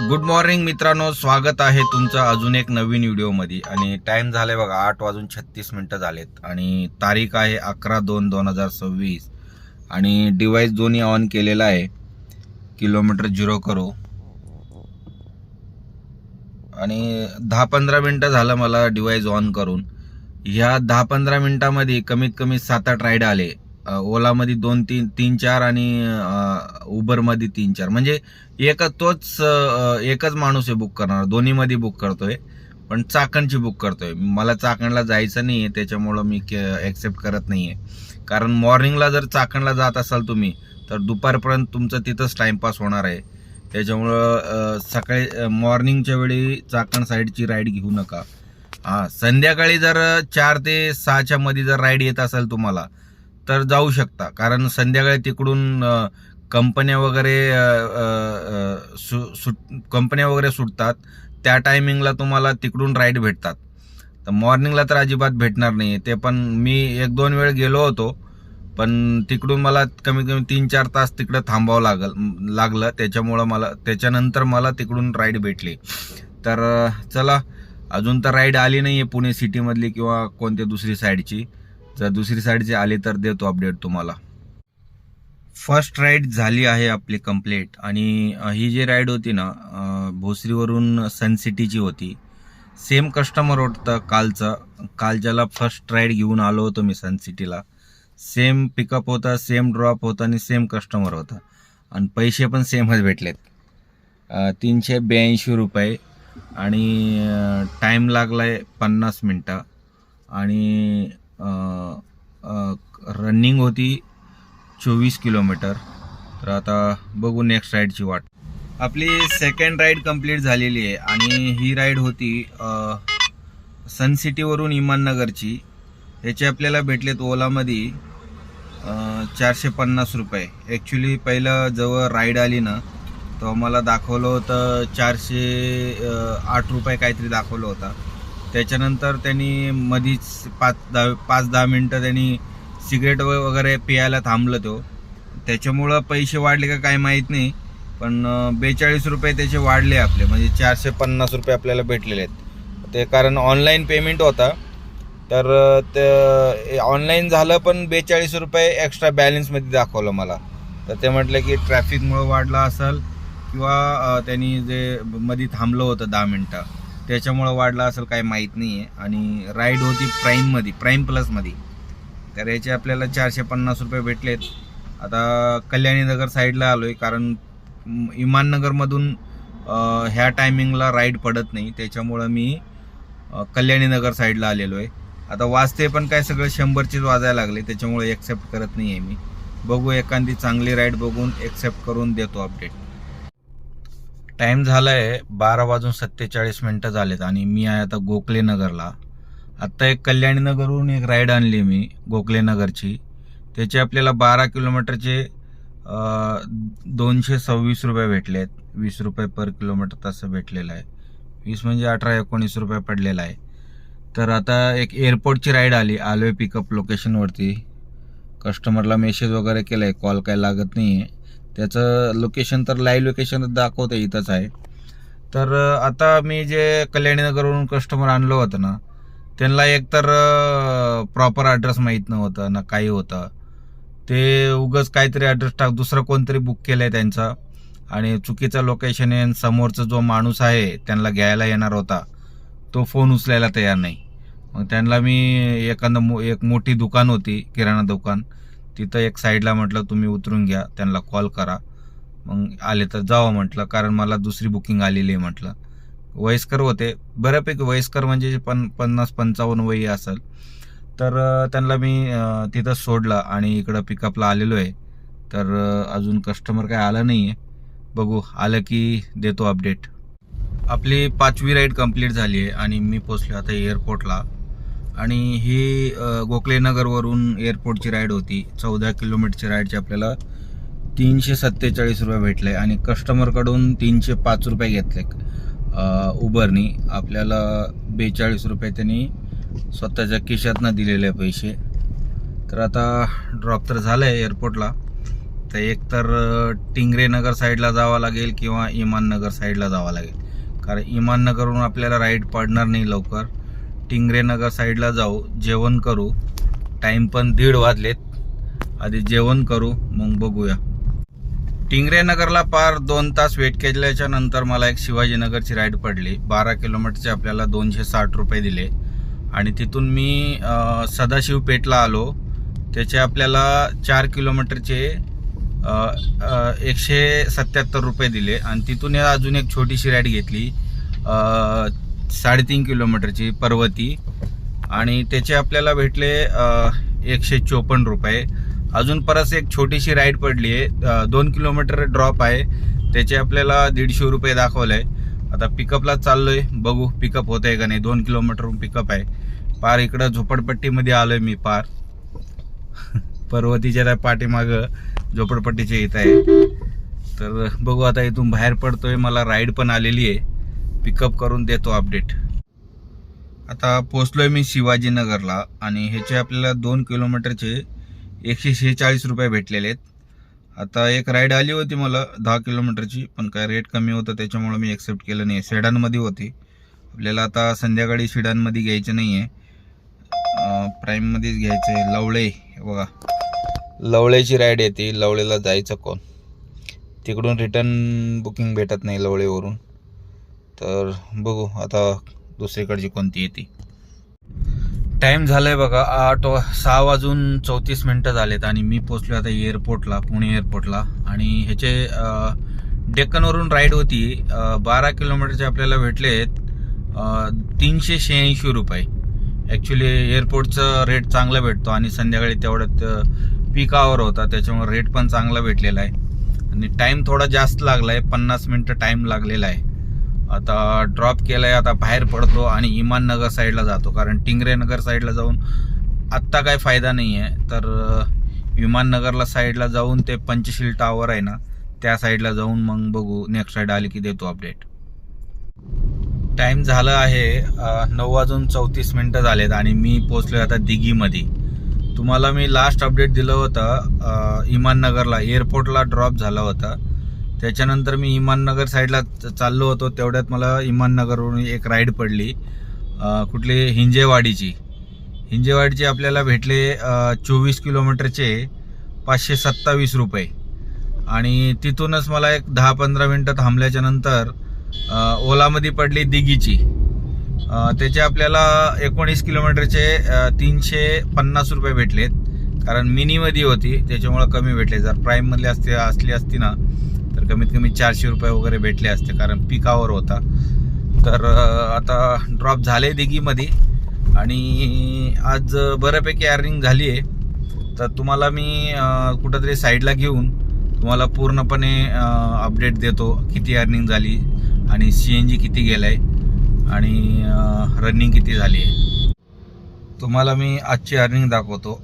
Good morning मित्रांनो, स्वागत आहे तुमचं अजून एक नवीन व्हिडिओमध्ये. आणि टाइम झाले बघा 8:36 झालेत आणि तारीख आहे 11/2/2026 आणि डिव्हाइस दोन्ही ऑन केलेला आहे. किलोमीटर 0 करू आणि 10-15 मिनिटं झालं मला डिव्हाइस ऑन करून. ह्या 10-15 मिनिटांमध्ये कमीत कमी 7-8 राईड आले. ओलामध्ये 2-3-4 आणि उबरमध्ये 3-4. म्हणजे एकच माणूस आहे बुक करणार. दोन्हीमध्ये बुक करतोय, पण चाकणची बुक करतोय. मला चाकणला जायचं नाही आहे, त्याच्यामुळं मी ॲक्सेप्ट करत नाही आहे. कारण मॉर्निंगला जर चाकणला जात असाल तुम्ही तर दुपारपर्यंत तुमचं तिथंच टाईमपास होणार आहे. त्याच्यामुळं सकाळी मॉर्निंगच्या वेळी चाकण साईडची राईड घेऊ नका. संध्याकाळी जर 4 ते 6च्या मध्ये जर राईड येत असेल तुम्हाला तर जाऊ शकता. कारण संध्याकाळी तिकडून कंपन्या वगैरे सुटतात. त्या टायमिंगला तुम्हाला तिकडून राईड भेटतात. तर मॉर्निंगला तर अजिबात भेटणार नाही. ते पण मी 1-2 वेळ गेलो होतो, पण तिकडून मला कमीत कमी 3-4 तास तिकडं थांबावं लागलं. त्याच्यानंतर मला तिकडून राईड भेटली. तर चला, अजून तर राईड आली नाही आहे पुणे सिटीमधली किंवा कोणत्या दुसरी साईडची. जर दुसरी साईडची आली तर देतो अपडेट तुम्हाला. फर्स्ट राईड झाली आहे आपली कंप्लीट. आणि ही जी राईड होती ना, भोसरीवरून सनसिटीची होती. सेम कस्टमर होतं कालच्याला फर्स्ट राईड घेऊन आलो होतो मी सनसिटीला. सेम पिकअप होता, सेम ड्रॉप होता आणि सेम कस्टमर होता आणि पैसे पण सेमच भेटलेत. 382 रुपये आणि टाईम लागलाय 50 मिनटं आणि रनिंग होती 24 किलोमीटर. तर आता बघू नेक्स्ट राईडची वाट. आपली सेकंड राईड कंप्लीट झालेली आहे आणि ही राईड होती सनसिटीवरून इमाननगरची. याचे आपल्याला भेटलेत ओलामध्ये 450 रुपये. ॲक्च्युली पहिलं जेव्हा राईड आली ना तेव्हा मला दाखवलं होतं 408 रुपये काहीतरी दाखवलं होतं. त्याच्यानंतर त्यांनी मधीच 5-10 मिनटं त्यांनी सिगरेट वगैरे पियायला थांबलं तो. त्याच्यामुळं पैसे वाढले का काय माहीत नाही, पण 42 रुपये त्याचे वाढले आपले. म्हणजे 450 रुपये आपल्याला भेटलेले आहेत. ते कारण ऑनलाईन पेमेंट होता, तर ते ऑनलाईन झालं पण 42 रुपये एक्स्ट्रा बॅलन्समध्ये दाखवलं मला. तर ते म्हटलं की ट्रॅफिकमुळं वाढला असेल किंवा त्यांनी जे मध्ये थांबलं होतं 10 मिनटं त्याच्यामुळं वाढला असेल, काही माहीत नाही आहे. आणि राईड होती प्राईम प्लसमध्ये. तर याचे आपल्याला 450 रुपये भेटलेत. आता कल्याणीनगर साईडला आलो आहे, कारण इमाननगरमधून ह्या टायमिंगला राईड पडत नाही. त्याच्यामुळं मी कल्याणीनगर साईडला आलेलो आहे. आता वाजते पण काय सगळं 100चीच वाजायला लागले, त्याच्यामुळे एक्सेप्ट करत नाही आहे मी. बघू एखादी चांगली राईड बघून एक्सेप्ट करून देतो अपडेट. टाईम झाला आहे 12:47 झालेत आणि मी आहे आता गोखलेनगरला. आत्ता एक कल्याणीनगरवरून एक राईड आणली मी गोखलेनगरची. त्याचे आपल्याला 12 किलोमीटरचे 226 रुपये भेटलेत. 20 रुपये पर किलोमीटर तसं भेटलेलं आहे. 20 म्हणजे 18-19 रुपये पडलेला आहे. तर आता एक एअरपोर्टची राईड आलो आहे पिकअप लोकेशनवरती. कस्टमरला मेसेज वगैरे केला आहे, कॉल काय लागत नाही आहे. त्याचं लोकेशन तर लाईव्ह लोकेशन दाखवतं इथंच आहे. तर आता मी जे कल्याणीनगरवरून कस्टमर आणलं होतं ना, त्यांना एकतर प्रॉपर ॲड्रेस माहीत नव्हतं ना काही होतं. ते उगाच काहीतरी ॲड्रेस दुसरं कोणतरी बुक केलं आहे त्यांचा आणि चुकीचं लोकेशन आहे. समोरचा जो माणूस आहे त्यांना घ्यायला येणार होता तो फोन उचलायला तयार नाही. मग त्यांना मी एक मोठी दुकान होती, किराणा दुकान, तिथं एक साईडला म्हटलं तुम्ही उतरून घ्या, त्यांना कॉल करा, मग आले तर जावं म्हटलं. कारण मला दुसरी बुकिंग आलेली आहे म्हटलं. वयस्कर होते, बऱ्यापैकी वयस्कर, म्हणजे 50-55 वय असेल. तर त्यांना मी तिथं सोडलं आणि इकडं पिकअपला आलेलो आहे. तर अजून कस्टमर काय आलं नाही आहे. बघू, आलं की देतो अपडेट. आपली 5वी राईड कंप्लीट झाली आहे आणि मी पोचलो आता एअरपोर्टला. आणि ही गोखलेनगरवरून एअरपोर्टची राईड होती. 14 किलोमीटरची राईडची आपल्याला 347 रुपये भेटले आणि कस्टमरकडून 305 रुपये घेतले उबरनी. आपल्याला 42 रुपये त्यांनी स्वतःच्या खिशातनं दिलेले पैसे. तर आता ड्रॉप तर झालं आहे एअरपोर्टला. तर एक तर टिंगरे नगर साईडला जावं लागेल किंवा इमाननगर साईडला जावं लागेल, कारण इमाननगरवरून आपल्याला राईड पडणार नाही लवकर. टिंगरे नगर साईडला जाऊ, जेवण करू. टाईम पण 1:30 वाजलेत. आधी जेवण करू, मग बघूया. टिंगरे नगरला पार 2 तास वेट केल्याच्या नंतर मला एक शिवाजीनगरची राईड पडली. 12 किलोमीटरचे आपल्याला 260 रुपये दिले आणि तिथून मी सदाशिव पेठला आलो. त्याचे आपल्याला 4 किलोमीटरचे 177 रुपये दिले आणि तिथून अजून एक छोटीशी राईड घेतली 3.5 किलोमीटरची पर्वती आणि त्याचे आपल्याला भेटले 154 रुपये. अजून परत एक छोटीशी राईड पडली आहे, 2 किलोमीटर ड्रॉप आहे, त्याचे आपल्याला 150 रुपये दाखवले आहे. आता पिकअपला चाललोय, बघू पिकअप होत आहे का नाही. 2 किलोमीटरहून पिकअप आहे. पार इकडं झोपडपट्टीमध्ये आलोय मी. पार पर्वतीच्या पाठीमागं झोपडपट्टीच्या इथं आहे. तर बघू आता इथून बाहेर पडतोय. मला राईड पण आलेली आहे, पिकअप करून देतो अपडेट. आता पोचलोय मी शिवाजीनगरला आणि ह्याचे आपल्याला 2 किलोमीटरचे 146 रुपये भेटलेले आहेत. आता एक राईड आली होती मला 10 किलोमीटरची, पण काय रेट कमी होतं त्याच्यामुळे मी ॲक्सेप्ट केलं नाही. सेडानमध्ये होती. आपल्याला आता संध्याकाळी सेडानमध्ये घ्यायचं नाही आहे, प्राईममध्येच घ्यायचं आहे. लवळे बघा, लवळेची राईड येते. लवळेला जायचं कोण, तिकडून रिटर्न बुकिंग भेटत नाही लवळेवरून. तर बघू आता दुसरीकडची कोणती येते. टाईम झालाय बघा 6:34 झालेत आणि मी पोचलो आता एअरपोर्टला, पुणे एअरपोर्टला. आणि ह्याचे डेक्कनवरून राईड होती 12 किलोमीटरचे आपल्याला भेटलेत 386 रुपये. ॲक्च्युली एअरपोर्टचं रेट चांगला भेटतो आणि संध्याकाळी तेवढ्यात पीक आवर होता, त्याच्यामुळे रेट पण चांगला भेटलेला आहे. आणि टाईम थोडा जास्त लागला आहे, 50 मिनटं टाईम लागलेला आहे. आता ड्रॉप केलाय, आता बाहेर पडतो आणि इमाननगर साईडला जातो, कारण टिंगरे नगर साईडला जाऊन आत्ता काय फायदा नाही आहे. तर इमाननगरला साईडला जाऊन ते पंचशील टावर आहे ना, त्या साईडला जाऊन मग बघू. नेक्स्ट राईड आली की देतो अपडेट. टाईम झाला आहे 9:34 झालेत आणि मी पोचलो आता दिघीमध्ये. तुम्हाला मी लास्ट अपडेट दिलं होतं इमाननगरला, एअरपोर्टला ड्रॉप झाला होता. त्याच्यानंतर मी इमाननगर साईडला चाललो होतो, तेवढ्यात मला इमाननगरवरून एक राईड पडली कुठली हिंजेवाडीची आपल्याला भेटले 24 किलोमीटरचे 527 रुपये. आणि तिथूनच मला एक 10-15 मिनटं थांबल्याच्या नंतर ओलामध्ये पडली दिघीची. त्याचे आपल्याला 19 किलोमीटरचे 350 रुपये भेटलेत, कारण मिनीमध्ये होती त्याच्यामुळे कमी भेटले. जर प्राईममधले असली असती ना तर कमीत कमी 400 रुपये वगैरे भेटले असते, कारण पिकावर होता. तर आता ड्रॉप झाले दिघीमध्ये आणि आज बऱ्यापैकी अर्निंग झाली आहे. तर तुम्हाला मी कुठंतरी साईडला घेऊन तुम्हाला पूर्णपणे अपडेट देतो, किती अर्निंग झाली आणि CNG किती गेलाय आणि रनिंग किती झाली आहे. तुम्हाला मी आजची अर्निंग दाखवतो.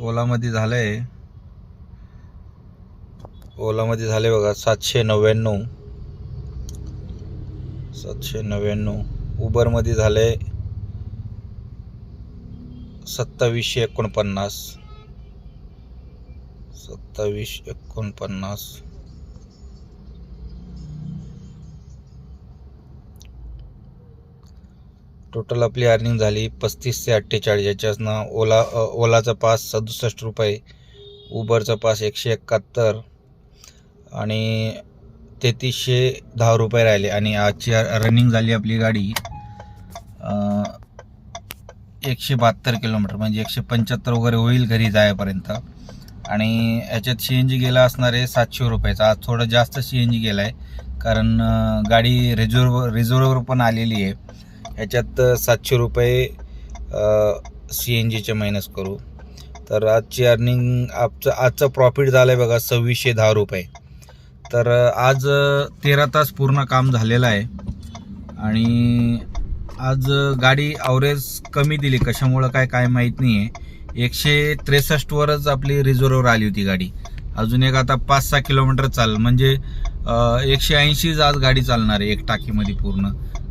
ओलामध्ये झाले बघा 799. उबरमध्ये झाले 2749. टोटल आपली अर्निंग झाली 35 ते 48. याच्यासनं ओलाचा पास 67 रुपये, उबरचा पास 171 आणि 3310 रुपये राहिले. आणि आजची रनिंग झाली आपली गाडी 172 किलोमीटर, म्हणजे 175 वगैरे होईल घरी जायपर्यंत. आणि याच्यात CNG गेला असणार आहे 700 रुपयाचा. आज थोडं जास्त CNG गेला आहे, कारण गाडी रिझर्ववर पण आलेली आहे. याच्यात 700 रुपये CNGचे मायनस करू तर आजची अर्निंग आजचं प्रॉफिट झालं आहे बघा 2610 रुपये. तर आज 13 तास पूर्ण काम झालेलं आहे. आणि आज गाडी ॲव्हरेज कमी दिली, कशामुळं काय माहीत नाही आहे. 163 वरच आपली रिझर्ववर आली होती गाडी. अजून एक आता 5-6 किलोमीटर चाल, म्हणजे 180 आज गाडी चालणार आहे एक टाकीमध्ये पूर्ण.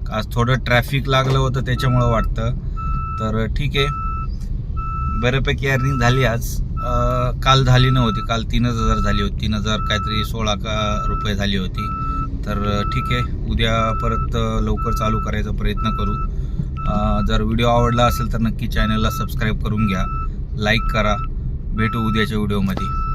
आज थोडं ट्रॅफिक लागलं होतं त्याच्यामुळं वाटतं. तर ठीक आहे, बऱ्यापैकी अर्निंग झाली आज. काल झाली नव्हती, काल 3,000 झाली होती, 3,000 काहीतरी 16 रुपये झाली होती. तर ठीक आहे, उद्या परत लवकर चालू करायचा प्रयत्न करू. जर व्हिडिओ आवडला असेल तर नक्की चॅनलला सबस्क्राईब करून घ्या, लाईक करा. भेटू उद्याच्या व्हिडिओमध्ये.